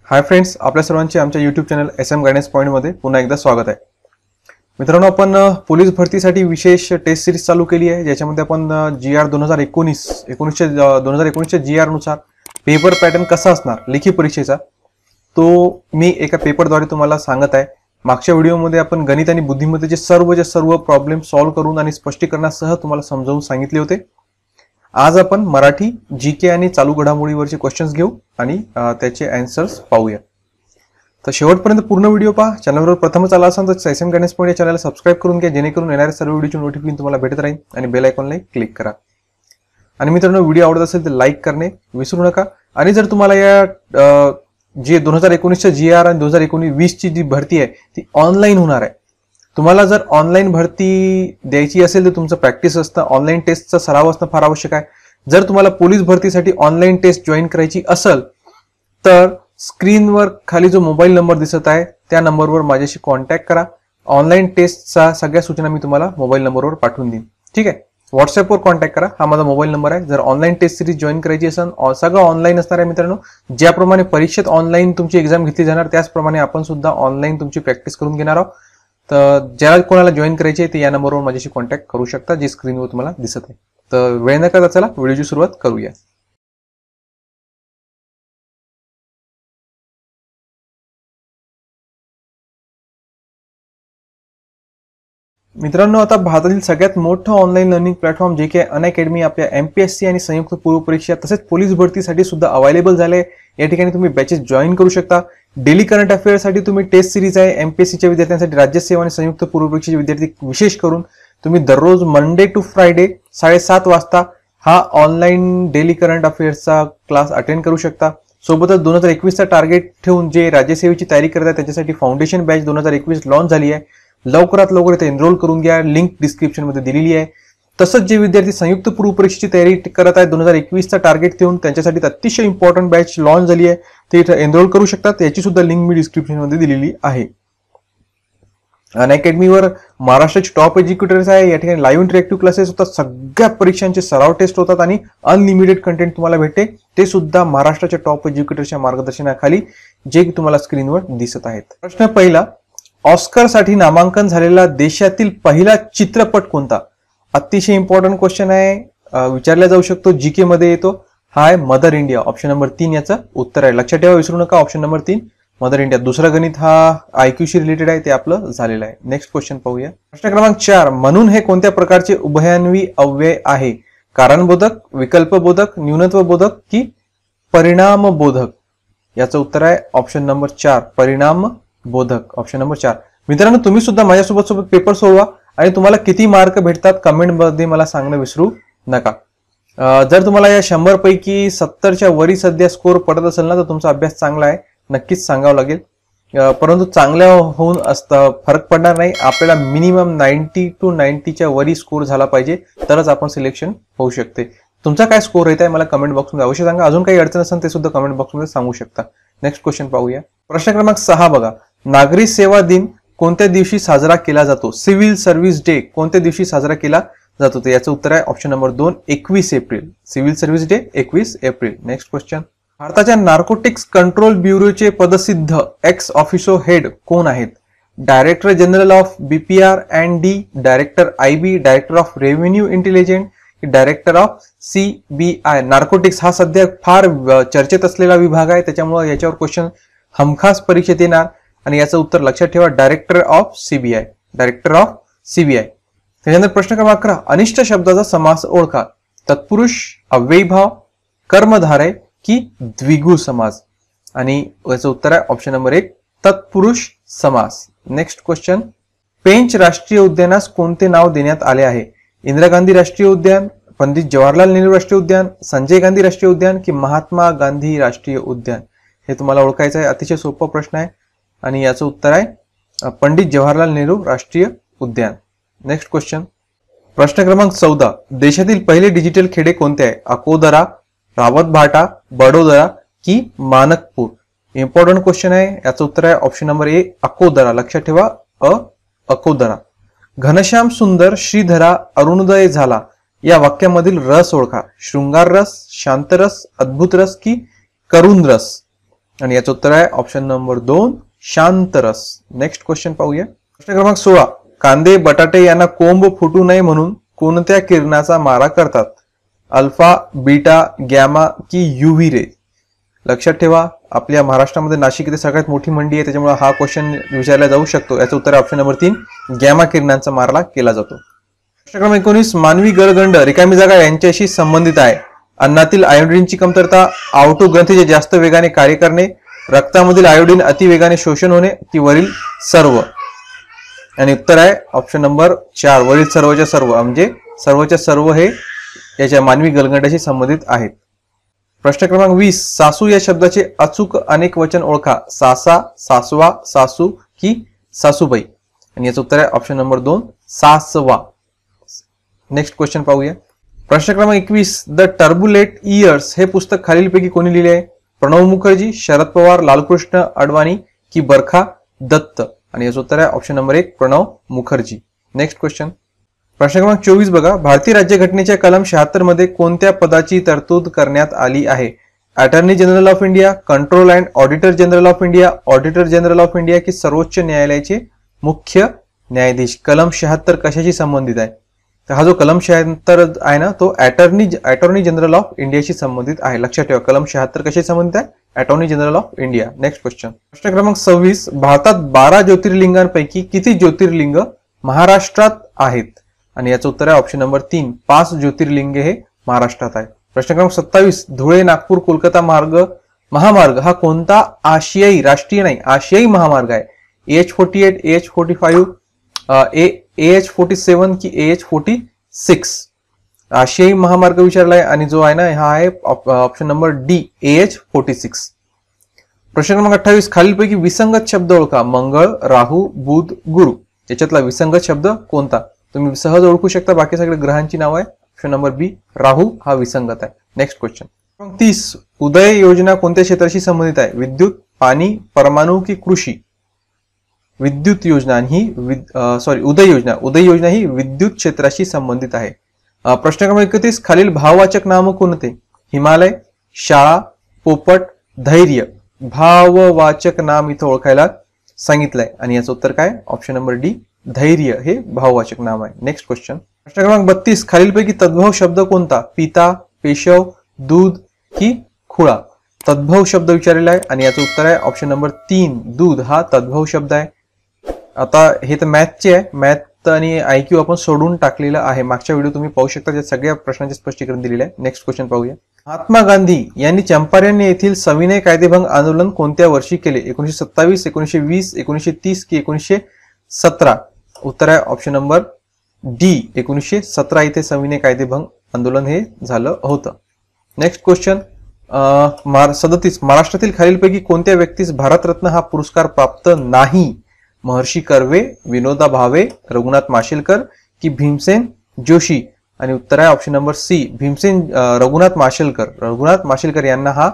Hi friends, आपल्या सर्वांचे आमच्या यूट्यूब चॅनल SM गायडन्स पॉईंटमध्ये पुन्हा एकदा स्वागत आहे. मित्रांनो, आपण पोलीस भरतीसाठी विशेष टेस्ट सिरीज चालू केली आहे, ज्याच्यामध्ये आपण GR 2019च्या GR नुसार पेपर पॅटर्न कसा असणार लेखी परीक्षेचा तो मी एका पेपरद्वारे तुम्हाला सांगत आहे. मागच्या व्हिडिओमध्ये आपण गणित आणि बुद्धिमत्तेचे सर्व प्रॉब्लेम सॉल्व्ह करून आणि स्पष्टीकरणासह तुम्हाला समजावून सांगितले होते. आज आपण मराठी, जीके आणि चालू घडामोडीवरचे क्वेश्चन्स घेऊ आणि त्याचे आन्सर्स पाहूया. तर शेवटपर्यंत पूर्ण व्हिडिओ पहा. चॅनलवर प्रथमच आला असाल तर SM गायडन्स पॉईंट या चॅनलला सबस्क्राइब करून घ्या, जेणेकरून येणाऱ्या सर्व व्हिडिओचे नोटिफिकेशन तुम्हाला भेटत राहील आणि बेल आयकॉनला क्लिक करा. आणि मित्रांनो, व्हिडिओ आवडत असेल तर लाईक करणे विसरू नका. आणि जर तुम्हाला या जे 2019च्या GR आणि 2019-20ची जी भरती आहे ती ऑनलाईन होणार आहे. तुम्हाला जर ऑनलाईन भरती द्यायची असेल तर तुमचं प्रॅक्टिस असतं, ऑनलाईन टेस्टचा सराव असणं फार आवश्यक आहे. जर तुम्हाला पोलीस भरतीसाठी ऑनलाईन टेस्ट जॉईन करायची असेल तर स्क्रीनवर खाली जो मोबाईल नंबर दिसत आहे त्या नंबरवर माझ्याशी कॉन्टॅक्ट करा. ऑनलाईन टेस्टचा सगळ्या सूचना मी तुम्हाला मोबाईल नंबरवर पाठवून देईन. ठीक आहे, व्हॉट्सअपवर कॉन्टॅक्ट करा, हा माझा मोबाईल नंबर आहे. जर ऑनलाईन टेस्ट सिरीज जॉईन करायची असेल, सगळं ऑनलाईन असणार आहे मित्रांनो. ज्याप्रमाणे परीक्षेत ऑनलाईन तुमची एक्झाम घेतली जाणार त्याचप्रमाणे आपण सुद्धा ऑनलाईन तुमची प्रॅक्टिस करून घेणार आहोत. तर ज्याला कोणाला जॉईन करायची आहे ते या नंबरवर माझ्याशी कॉन्टॅक्ट करू शकता, जी स्क्रीनवर तुम्हाला दिसत आहे. तर वेळ न करता चला व्हिडिओची सुरुवात करूया. मित्रांनो, आता भारतातील सगळ्यात मोठं ऑनलाईन लर्निंग प्लॅटफॉर्म जे की अनअकॅडमी आपल्या MPSC आणि संयुक्त पूर्व परीक्षा तसेच पोलीस भरतीसाठी सुद्धा अवेलेबल झाले. या ठिकाणी तुम्ही बॅचेस जॉईन करू शकता. डेली करंट अफेअर्ससाठी तुम्ही टेस्ट सिरीज आहे, MPSCच्या विद्यार्थ्यांसाठी राज्यसेवा आणि संयुक्त पूर्व परीक्षेचे विद्यार्थी विशेष करून तुम्ही दररोज मंडे टू फ्रायडे 7:30 वाजता हा ऑनलाईन डेली करंट अफेअर्सचा क्लास अटेंड करू शकता. सोबतच 2021चा टार्गेट ठेवून जे राज्यसेवेची तयारी करत आहे त्याच्यासाठी फाउंडेशन बॅच 2021 लॉन्च झाली आहे. लवकरात लवकर इथे एनरोल करून घ्या, लिंक डिस्क्रिप्शन मध्ये दिलेली आहे. तसंच जे विद्यार्थी संयुक्त पूर्व परीक्षेची तयारी करत आहेत 2021चा टार्गेट ठेवून त्यांच्यासाठी अतिशय इम्पॉर्टंट बॅच लॉन्च झाली आहे, ते इथे एनरोल करू शकतात. याची सुद्धा लिंक मी डिस्क्रिप्शन मध्ये दिलेली आहे. अनअकॅडमीवर महाराष्ट्राचे टॉप एज्युकेटर्स आहे. या ठिकाणी लाईव्ह इंटरॅक्टिव्ह क्लासेस होतात, सगळ्या परीक्षांचे सराव टेस्ट होतात आणि अनलिमिटेड कंटेंट तुम्हाला भेटते, ते सुद्धा महाराष्ट्राच्या टॉप एज्युकेटरच्या मार्गदर्शनाखाली जे तुम्हाला स्क्रीनवर दिसत आहेत. प्रश्न पहिला, ऑस्करसाठी नामांकन झालेला देशातील पहिला चित्रपट कोणता? अतिशय इम्पॉर्टंट क्वेश्चन आहे, विचारला जाऊ शकतो, जीके मध्ये येतो. हा आहे मदर इंडिया. ऑप्शन नंबर 3 याचं उत्तर आहे. लक्षात ठेवा, विसरू नका. Option number 3 mother India. दुसरा गणित हा IQ रिलेटेड आहे, ते आपलं झालेलं आहे. नेक्स्ट क्वेश्चन पाहूया. प्रश्न क्रमांक 4, म्हणून हे कोणत्या प्रकारचे उभयान्वी अव्यय आहे? कारणबोधक, विकल्पबोधक, न्यूनत्वबोधक की परिणामबोधक? याचं उत्तर आहे ऑप्शन नंबर 4 परिणामबोधक. Option number 4. मित्रांनो, तुम्ही सुद्धा माझ्यासोबत पेपर सोडवा आणि तुम्हाला किती मार्क भेटतात कमेंट मध्ये मला सांगणं विसरू नका. जर तुम्हाला या 100 पैकी 70च्या वरी सध्या स्कोर पडत असेल ना तर तुमचा अभ्यास चांगला आहे, नक्कीच सांगावं लागेल. परंतु चांगल्या होऊन फरक पडणार नाही. आपल्याला मिनिमम 90 to 90च्या वरी स्कोर झाला पाहिजे, तरच आपण सिलेक्शन होऊ शकते. तुमचा काय स्कोर येत आहे मला कमेंट बॉक्समध्ये अवश्य सांगा. अजून काही अडचण असेल ते सुद्धा कमेंट बॉक्समध्ये सांगू शकता. नेक्स्ट क्वेश्चन पाहूया. प्रश्न क्रमांक 6 बघा. नागरी सेवा दिन कोणत्या दिवशी साजरा केला जातो? सिव्हिल सर्व्हिस डे कोणत्या दिवशी साजरा केला जातो? तर याचं उत्तर आहे option number 2 21 April. Civil service day 21 April. Next question. भारताच्या नार्कोटिक्स कंट्रोल ब्युरोचे पदसिद्ध एक्स ऑफिसो हेड कोण आहेत? Director general of BPR&D, director IB, director of revenue intelligence, director of CBI. Narcotics हा सध्या फार चर्चेत असलेला विभाग आहे, त्याच्यामुळे याच्यावर क्वेश्चन हमखास परीक्षेत येणार आणि याचं उत्तर लक्षात ठेवा, director of CBI. Director of CBI. त्याच्यानंतर प्रश्न क्रमांक 11, अनिष्ट शब्दाचा समास ओळखा. तत्पुरुष, अव्ययीभाव, कर्मधारय की द्विगु समास? आणि याचं उत्तर आहे ऑप्शन नंबर 1 तत्पुरुष समास. Next question. पेंच राष्ट्रीय उद्यानास कोणते नाव देण्यात आले आहे? इंदिरा गांधी राष्ट्रीय उद्यान, पंडित जवाहरलाल नेहरू राष्ट्रीय उद्यान, संजय गांधी राष्ट्रीय उद्यान की महात्मा गांधी राष्ट्रीय उद्यान? हे तुम्हाला ओळखायचं आहे. अतिशय सोपा प्रश्न आहे आणि याचं उत्तर आहे पंडित जवाहरलाल नेहरू राष्ट्रीय उद्यान. Next question. प्रश्न क्रमांक 14, देशातील पहिले डिजिटल खेडे कोणते आहे? अकोदरा, रावतभाटा, बडोदरा की मानकपूर? इम्पॉर्टंट क्वेश्चन आहे. याचं उत्तर आहे ऑप्शन नंबर 1 अकोदरा. लक्षात ठेवा, अकोदरा. घनश्याम सुंदर श्रीधरा अरुणोदय झाला या वाक्यामधील रस ओळखा. शृंगार रस, शांत रस, अद्भुत रस की करुण रस? आणि याचं उत्तर आहे ऑप्शन नंबर 2 शांतरस. नेक्स्ट क्वेश्चन पाहूया. प्रश्न क्रमांक 16. कांदे बटाटे यांना कोंब फुटू नये म्हणून कोणत्या किरणाचा मारा करतात? अल्फा, बीटा, गॅमा की युव्ही रे? लक्षात ठेवा, आपल्या महाराष्ट्रामध्ये नाशिक इथे सगळ्यात मोठी मंडी आहे, त्याच्यामुळे हा क्वेश्चन विचारला जाऊ शकतो. याचं उत्तर ऑप्शन नंबर 3 गॅमा किरणांचा मारा केला जातो. प्रश्न क्रमांक 19. मानवी गलगंड, रिकामी जागा यांच्याशी संबंधित आहे? अन्नातील आयोडीनची कमतरता, आउटो ग्रंथीचे जास्त वेगाने कार्य करणे, रक्तामधील आयोडीन अतिवेगाने शोषण होणे की वरील सर्व? आणि उत्तर आहे ऑप्शन नंबर 4 वरील सर्वच्या सर्व, म्हणजे सर्वच्या सर्व हे याच्या मानवी गलगंडाशी संबंधित आहेत. प्रश्न क्रमांक 20. सासू या शब्दाचे अचूक अनेक वचन ओळखा. सासा, सासवा, सासू की सासूबाई? आणि याचं उत्तर आहे ऑप्शन नंबर 2 सासवा. नेक्स्ट क्वेश्चन पाहूया. प्रश्न क्रमांक 21. द टर्बुलेट इयर्स हे पुस्तक खालीलपैकी कोणी लिहिले आहे? प्रणव मुखर्जी, शरद पवार, लालकृष्ण अडवाणी की बरखा दत्त? आणि याचं उत्तर आहे option number 1 Pranab Mukherjee. Next question. प्रश्न क्रमांक 24 बघा. भारतीय राज्यघटनेच्या कलम 76 मध्ये कोणत्या पदाची तरतूद करण्यात आली आहे? Attorney general of India, control and auditor general of India, auditor general of India की सर्वोच्च न्यायालयाचे मुख्य न्यायाधीश? कलम 76 कशाशी संबंधित आहे? तर हा जो कलम 76 आहे ना, तो अटॉर्नी जनरल ऑफ इंडियाशी संबंधित आहे. लक्षात ठेवा, कलम 76 कशाशी संबंधित आहे? Attorney general of India. Next question. प्रश्न क्रमांक 26. भारतात 12 ज्योतिर्लिंगांपैकी किती ज्योतिर्लिंग महाराष्ट्रात आहेत? आणि याचं उत्तर आहे ऑप्शन नंबर 3 5 ज्योतिर्लिंगे हे महाराष्ट्रात आहे. प्रश्न क्रमांक 27. धुळे, नागपूर, कोलकाता महामार्ग हा कोणता आशियाई, राष्ट्रीय नाही, आशियाई महामार्ग आहे? AH48, AH45, AH47 की AH46? आशियाई महामार्ग विचारलाय आणि जो आहे ना, हा आहे ऑप्शन नंबर डी AH46. प्रश्न क्रमांक 28. खालीलपैकी विसंगत शब्द ओळखा. मंगळ, राहू, बुध, गुरु. याच्यातला विसंगत शब्द कोणता? तुम्ही सहज ओळखू शकता, बाकी सगळे ग्रहांची नाव आहे. ऑप्शन नंबर बी राहू हा विसंगत आहे. Next question. 30. उदय योजना कोणत्या क्षेत्राशी संबंधित आहे? विद्युत, पाणी, परमाणु की कृषी? विद्युत योजना ही उदय योजना ही विद्युत क्षेत्राशी संबंधित आहे. प्रश्न क्रमांक 31. खालील भाववाचक नाम कोणते? हिमालय, शाळा, पोपट, धैर्य. भाववाचक नाम इथं ओळखायला सांगितलंय आणि याचं उत्तर काय? ऑप्शन नंबर डी धैर्य हे भाववाचक नाम आहे. Next question. प्रश्न क्रमांक 32. खालीलपैकी तद्भव शब्द कोणता? पिता, पेशव, दूध की खुळा? तद्भव शब्द विचारलेला आहे आणि याचं उत्तर आहे ऑप्शन नंबर 3 दूध हा तद्भव शब्द आहे. आता हे तर मॅथचे आहे, मॅथ आणि IQ आपण सोडून टाकलेलं आहे. मागच्या व्हिडिओ तुम्ही पाहू शकता, ज्यात सगळ्या प्रश्नांचे स्पष्टीकरण दिलेले आहे. नेक्स्ट क्वेश्चन पाहूया. महात्मा गांधी यांनी चंपारण येथील सविनय कायदेभंग आंदोलन कोणत्या वर्षी केले? 1927, 1920, 1930 की 1917? उत्तर आहे ऑप्शन नंबर डी 1917 इथे सविनय कायदेभंग आंदोलन हे झालं होतं. Next question. 37. महाराष्ट्रातील खालीलपैकी कोणत्या व्यक्तीस भारतरत्न हा पुरस्कार प्राप्त नाही? महर्षी कर्वे, विनोबा भावे, रघुनाथ माशेलकर की भीमसेन जोशी? आणि उत्तर आहे option number C Raghunath Mashelkar यांना हा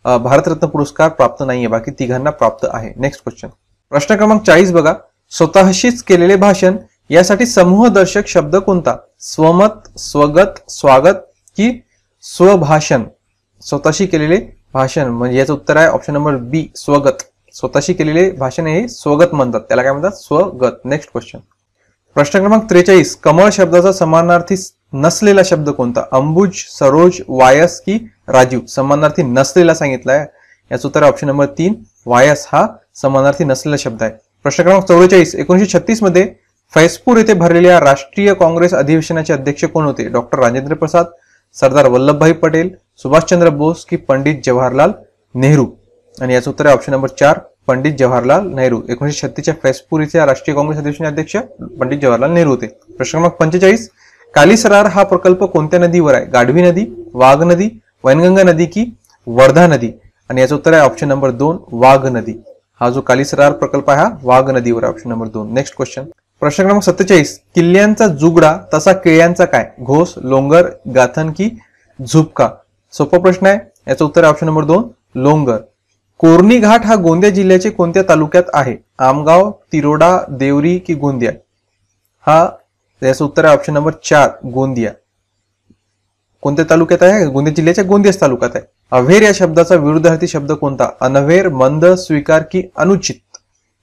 भारतरत्न पुरस्कार प्राप्त नाहीये, बाकी तिघांना प्राप्त आहे. Next question. प्रश्न क्रमांक 40 बघा. स्वतःशीच केलेले भाषण यासाठी समूहदर्शक शब्द कोणता? स्वमत, स्वगत, स्वागत की स्वभाषण? स्वतःशी केलेले भाषण म्हणजे याचं उत्तर आहे ऑप्शन नंबर बी स्वगत. स्वतःशी केलेले भाषण हे स्वगत म्हणतात, त्याला काय म्हणतात? स्वगत. Next question. प्रश्न क्रमांक 43. कमळ शब्दाचा समानार्थी नसलेला शब्द कोणता? अंबुज, सरोज, वायस की राजीव? समानार्थी नसलेला सांगितलाय, याचं उत्तर ऑप्शन नंबर 3 वायस हा समानार्थी नसलेला शब्द आहे. प्रश्न क्रमांक 44. 1936 मध्ये फैजपूर येथे भरलेल्या राष्ट्रीय काँग्रेस अधिवेशनाचे अध्यक्ष कोण होते? डॉक्टर राजेंद्र प्रसाद, सरदार वल्लभभाई पटेल, सुभाषचंद्र बोस की पंडित जवाहरलाल नेहरू? आणि याचं उत्तर आहे ऑप्शन नंबर 4 पंडित जवाहरलाल नेहरू. 1936च्या फैजपूर इथल्या राष्ट्रीय काँग्रेस अधिवेशनाचे अध्यक्ष पंडित जवाहरलाल नेहरू होते. प्रश्न क्रमांक 45. कालीसरार हा प्रकल्प कोणत्या नदीवर आहे? गाढवी नदी, वाघ नदी, वैनगंगा नदी की वर्धा नदी? आणि याचं उत्तर आहे ऑप्शन नंबर 2 वाघ नदी. हा जो कालीसरार प्रकल्प आहे हा वाघ नदीवर आहे, ऑप्शन नंबर 2. Next question. प्रश्न क्रमांक 47. किल्ल्यांचा जुगडा तसा केळ्यांचा काय? घोस, लोंगर, गाथन की झुपका? सोपा प्रश्न आहे, याचं उत्तर आहे ऑप्शन नंबर 2 लोंगर. कोरणी घाट हा गोंदिया जिल्ह्याचे कोणत्या तालुक्यात आहे? आमगाव, तिरोडा, देवरी की गोंदिया? हा याचं उत्तर आहे ऑप्शन नंबर 4 गोंदिया. कोणत्या तालुक्यात आहे? गोंदिया जिल्ह्याच्या गोंदिया तालुक्यात आहे. अव्हेर या शब्दाचा विरुद्धार्थी शब्द कोणता? अनव्हेर, मंद, स्वीकार की अनुचित?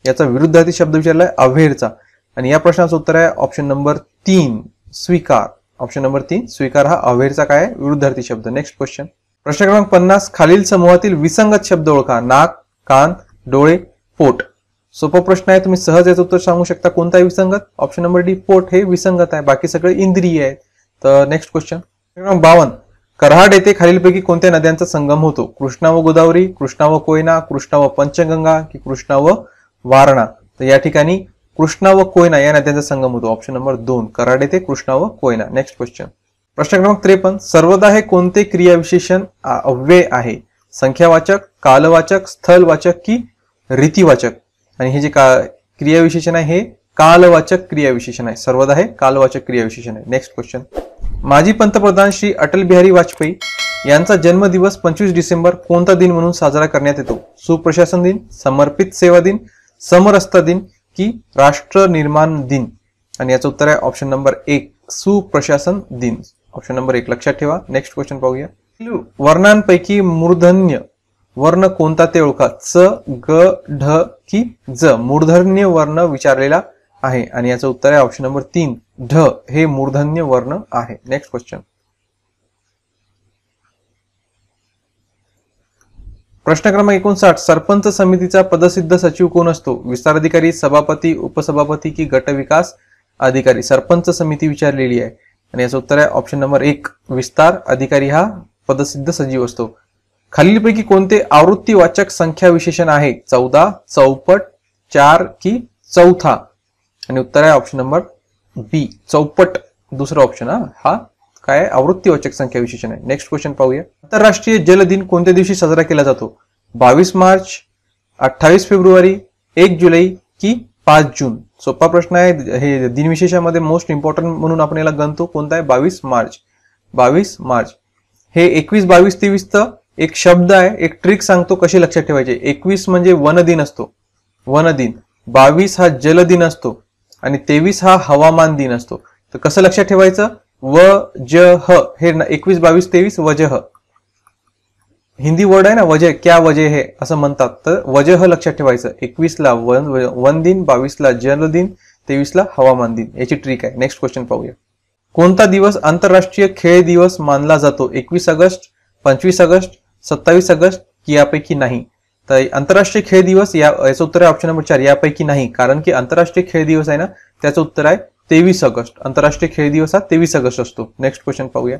याचा विरुद्धार्थी शब्द विचारलाय अव्हेरचा, आणि या प्रश्नाचं उत्तर आहे ऑप्शन नंबर 3 स्वीकार. ऑप्शन नंबर 3 स्वीकार हा अव्हेरचा काय आहे? विरुद्धार्थी शब्द. Next question. प्रश्न क्रमांक 50. खालील समूहातील विसंगत शब्द ओळखा. नाक, कान, डोळे, पोट. सोपा प्रश्न आहे, तुम्ही सहज याचं उत्तर सांगू शकता. कोणता आहे विसंगत? ऑप्शन नंबर डी पोट हे विसंगत आहे, बाकी सगळे इंद्रिय आहेत. तर नेक्स्ट क्वेश्चन. क्रमांक 52. कराड येथे खालीलपैकी कोणत्या नद्यांचा संगम होतो? कृष्णा व गोदावरी, कृष्णा व कोयना, कृष्णा व पंचगंगा की कृष्णा व वारणा? तर या ठिकाणी कृष्णा व कोयना या नद्यांचा संगम होतो. ऑप्शन नंबर 2 कराड येथे कृष्णा व कोयना. Next question. प्रश्न क्रमांक 53. सर्वदा हे कोणते क्रियाविशेषण अव्यय आहे? संख्यावाचक, कालवाचक, स्थलवाचक की रीतिवाचक? आणि हे जे क्रियाविशेषण आहे हे कालवाचक क्रियाविशेषण आहे. सर्वदा हे कालवाचक क्रियाविशेषण आहे. Next question. माजी पंतप्रधान श्री अटल बिहारी वाजपेयी यांचा जन्मदिवस 25 डिसेंबर कोणता दिन म्हणून साजरा करण्यात येतो? सुप्रशासन दिन, समर्पित सेवा दिन, समरसता दिन की राष्ट्र निर्माण दिन? आणि याचं उत्तर आहे ऑप्शन नंबर 1 सुप्रशासन दिन. ऑप्शन नंबर 1 लक्षात ठेवा. नेक्स्ट क्वेश्चन पाहूया. वर्णांपैकी मूर्धन्य वर्ण कोणता ते ओळखा? च, ग, ढ की ज? मूर्धन्य वर्ण विचारलेला आहे, आणि याचं उत्तर आहे ऑप्शन नंबर 3 ढ हे मूर्धन्य वर्ण आहे. Next question. प्रश्न क्रमांक 59. सरपंच समितीचा पदसिद्ध सचिव कोण असतो? विस्तार अधिकारी, सभापती, उपसभापती की गट विकास अधिकारी? सरपंच समिती विचारलेली आहे, आणि याचं उत्तर आहे ऑप्शन नंबर 1 विस्तार अधिकारी हा पदसिद्ध सचिव असतो. खालीलपैकी कोणते आवृत्तीवाचक संख्या विशेषण आहे? 14, चौपट, 4 की चौथा? आणि उत्तर आहे ऑप्शन नंबर बी चौपट. दुसरा ऑप्शन हा काय आवृत्तीवाचक संख्या विशेषण आहे. नेक्स्ट क्वेश्चन पाहूया. आंतरराष्ट्रीय जल दिन कोणत्या दिवशी साजरा केला जातो? 22 मार्च, 28 फेब्रुवारी, 1 जुलै की 5 जून? सोपा प्रश्न आहे. हे दिनविशेषामध्ये मोस्ट इम्पॉर्टंट म्हणून आपण याला गणतो. कोणता आहे? 22 मार्च. 22 मार्च हे 21, 22, 23 तर एक शब्द आहे. एक ट्रिक सांगतो कशी लक्षात ठेवायचे. 21 म्हणजे वन दिन असतो, वन दिन. 22 हा जल दिन असतो, आणि 23 हा हवामान दिन असतो. तर कसं लक्षात ठेवायचं? व ज ह हे 21, 22, 23 वजह हिंदी वर्ड आहे ना, वजह, क्या वजह है असं म्हणतात. तर वजह लक्षात ठेवायचं. 21 ला वन दिन, 22 ला जल दिन, 23 ला हवामान दिन. याची ट्रिक आहे. नेक्स्ट क्वेश्चन पाहूया. कोणता दिवस आंतरराष्ट्रीय खेळ दिवस मानला जातो? 21 ऑगस्ट, 25 ऑगस्ट, 27 ऑगस्ट की यापैकी नाही? तर आंतरराष्ट्रीय खेळ दिवस याचं उत्तर आहे ऑप्शन नंबर 4 यापैकी नाही, कारण की आंतरराष्ट्रीय खेळ दिवस आहे ना, त्याचं उत्तर आहे 23 ऑगस्ट. आंतरराष्ट्रीय खेळ दिवस हा 23 ऑगस्ट असतो. नेक्स्ट क्वेश्चन पाहूया.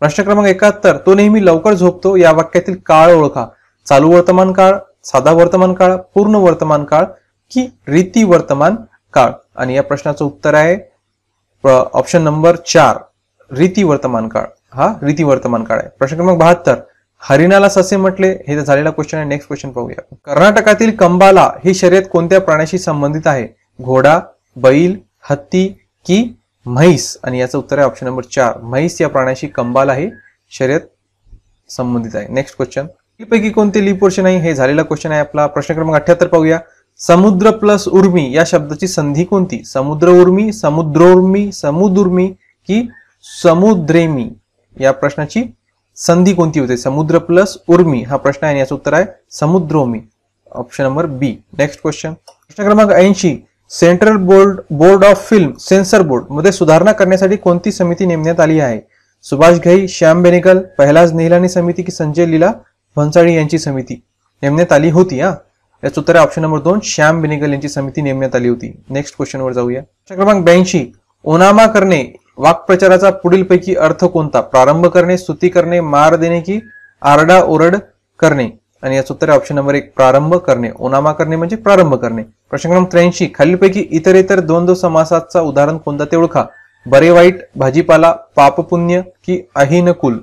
प्रश्न क्रमांक 71. तो नेहमी लवकर झोपतो या वाक्यातील काळ ओळखा. चालू वर्तमान काळ, साधा वर्तमान काळ, पूर्ण वर्तमान काळ की रीती वर्तमान काळ? आणि या प्रश्नाचं उत्तर आहे ऑप्शन नंबर 4 रीती वर्तमान काळ. हा रीती वर्तमान काळ आहे. प्रश्न क्रमांक 72. हरिणाला ससे म्हटले, हे झालेला क्वेश्चन आहे. नेक्स्ट क्वेश्चन पाहूया. कर्नाटकातील कंबाला ही शर्यत कोणत्या प्राण्याशी संबंधित आहे? घोडा, बैल, हत्ती की म्हैस? आणि याचं उत्तर आहे ऑप्शन नंबर 4 म्हैस या प्राण्याशी कंबाला ही शर्यत संबंधित आहे. Next question. पैकी कोणते लीप वर्ष नाही? हे झालेला क्वेश्चन आहे आपला. प्रश्न क्रमांक 78 पाहूया. समुद्र प्लस उर्मी या शब्दाची संधी कोणती? समुद्र उर्मी, समुद्रोर्मी, समुदुर्मी की समुद्रेमी? या प्रश्नाची संधी कोणती होते? समुद्र प्लस उर्मी हा प्रश्न आहे, आणि याचं उत्तर आहे समुद्रोमी. Option number B. Next question. प्रश्न क्रमांक 80. Central board of film censor board मध्ये सुधारणा करण्यासाठी कोणती समिती नेमण्यात आली आहे? सुभाष घई, श्याम बेनेगल, प्रल्हाद निहलानी समिती की संजय लीला भन्साळी यांची समिती नेमण्यात आली होती? याचं उत्तर आहे ऑप्शन नंबर 2 श्याम बेनेगल यांची समिती नेमण्यात आली होती. नेक्स्ट क्वेश्चन वर जाऊया. प्रश्न क्रमांक 82. ओनामा करणे वाक्प्रचाराचा पुढीलपैकी अर्थ कोणता? प्रारंभ करणे, स्तुती करणे, मार देणे की आरडा ओरड करणे? आणि याचं उत्तर आहे ऑप्शन नंबर 1 प्रारंभ करणे. ओनामा करणे म्हणजे प्रारंभ करणे. प्रश्न क्रमांक 83. खालीलपैकी इतरेतर द्वंद्व समासाचा उदाहरण कोणता ते ओळखा. बरे वाईट, भाजीपाला, पापपुण्य की अहिनकुल?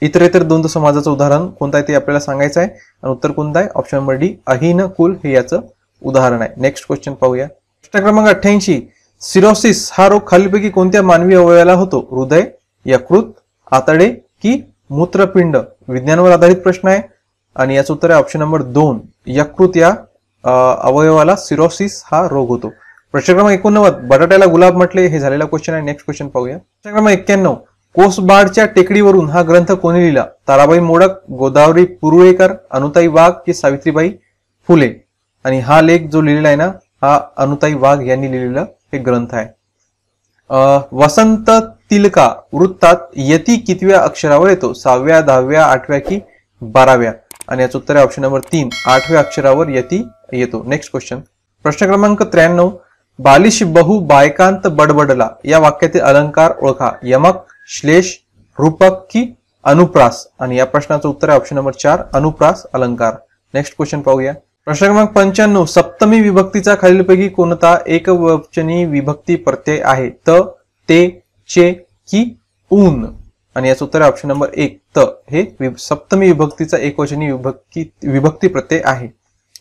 इतरेतर द्वंद्व समासाचं उदाहरण कोणतं आहे ते आपल्याला सांगायचं आहे, आणि उत्तर कोणतं आहे? ऑप्शन नंबर डी अहिनकुल हे याचं उदाहरण आहे. नेक्स्ट क्वेश्चन पाहूया. प्रश्न क्रमांक 88. सिरोसिस हा रोग खालीलपैकी कोणत्या मानवी अवयवाला होतो? हृदय, यकृत, आतडे की मूत्रपिंड? विज्ञानावर आधारित प्रश्न आहे, आणि याचं उत्तर आहे ऑप्शन नंबर 2 यकृत या अवयवाला सिरोसिस हा रोग होतो. प्रश्न क्रमांक 89. बटाट्याला गुलाब म्हटले, हे झालेला क्वेश्चन आहे. नेक्स्ट क्वेश्चन पाहूया. प्रश्न क्रमांक 91. कोसबाडच्या टेकडीवरून हा ग्रंथ कोणी लिहिला? ताराबाई मोडक, गोदावरी पुरुळेकर, अनुताई वाघ की सावित्रीबाई फुले? आणि हा लेख जो लिहिलेला आहे ना, हा अनुताई वाघ यांनी लिहिलेला हे ग्रंथ आहे. वसंत तिलका वृत्तात यती कितव्या अक्षरावर येतो? 6व्या, 10व्या, 8व्या की 12व्या? आणि याचं उत्तर आहे ऑप्शन नंबर 3, 8व्या अक्षरावर यती येतो. नेक्स्ट क्वेश्चन, प्रश्न क्रमांक 93. बालिश बहु बायकांत बडबडला या वाक्यातील अलंकार ओळखा. यमक, श्लेष, रूपक की अनुप्रास? आणि या प्रश्नाचं उत्तर आहे ऑप्शन नंबर 4, अनुप्रास अलंकार. नेक्स्ट क्वेश्चन पाहूया. प्रश्न क्रमांक 95. सप्तमी विभक्तीचा खालीलपैकी कोणता एकवचनी विभक्ती प्रत्यय आहे? त, ते, चे की ऊन? आणि याचं उत्तर आहे ऑप्शन नंबर 1, त हे सप्तमी विभक्तीचा एकवचनी विभक्ती प्रत्यय आहे.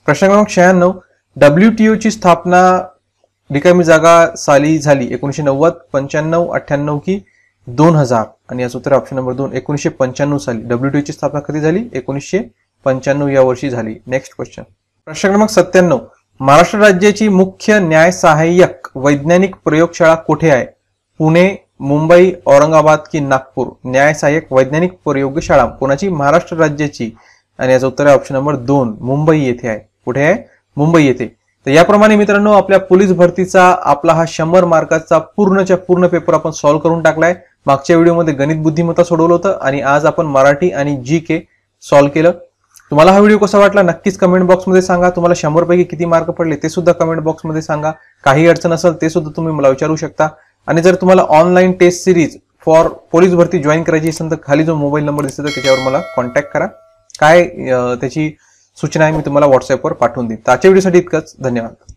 प्रश्न क्रमांक 96. WTO ची स्थापना रिकामी जागा साली झाली? 1990, 95, 98 की 2000? आणि याचं उत्तर ऑप्शन नंबर 2, 1995 साली. WTO ची स्थापना कधी झाली? 1995 या वर्षी झाली. नेक्स्ट क्वेश्चन, प्रश्न क्रमांक 97. महाराष्ट्र राज्याची मुख्य न्याय सहाय्यक वैज्ञानिक प्रयोगशाळा कुठे आहे? पुणे, मुंबई, औरंगाबाद की नागपूर? न्याय सहाय्यक वैज्ञानिक प्रयोगशाळा कोणाची? महाराष्ट्र राज्याची. आणि याचं उत्तर आहे ऑप्शन नंबर 2, मुंबई येथे आहे. कुठे आहे? मुंबई येथे. तर याप्रमाणे मित्रांनो आपल्या पोलीस भरतीचा आपला हा 100 मार्काचा पूर्णच्या पूर्ण पेपर आपण सॉल्व्ह करून टाकलाय. मागच्या व्हिडिओमध्ये गणित बुद्धिमत्ता सोडवलं होतं आणि आज आपण मराठी आणि GK सॉल्व्ह केलं. तुम्हाला हा व्हिडिओ कसा वाटला नक्कीच कमेंट बॉक्समध्ये सांगा. तुम्हाला 100 पैकी किती मार्क पडले ते सुद्धा कमेंट बॉक्समध्ये सांगा. काही अडचण असेल ते सुद्धा तुम्ही मला विचारू शकता. आणि जर तुम्हाला online test series for police भरती जॉईन करायची असेल तर खाली जो मोबाईल नंबर दिसतो त्याच्यावर मला कॉन्टॅक्ट करा. काय त्याची सूचना आहे मी तुम्हाला व्हॉट्सअपवर पाठवून देईन. आजच्या व्हिडिओसाठी इतकंच. धन्यवाद.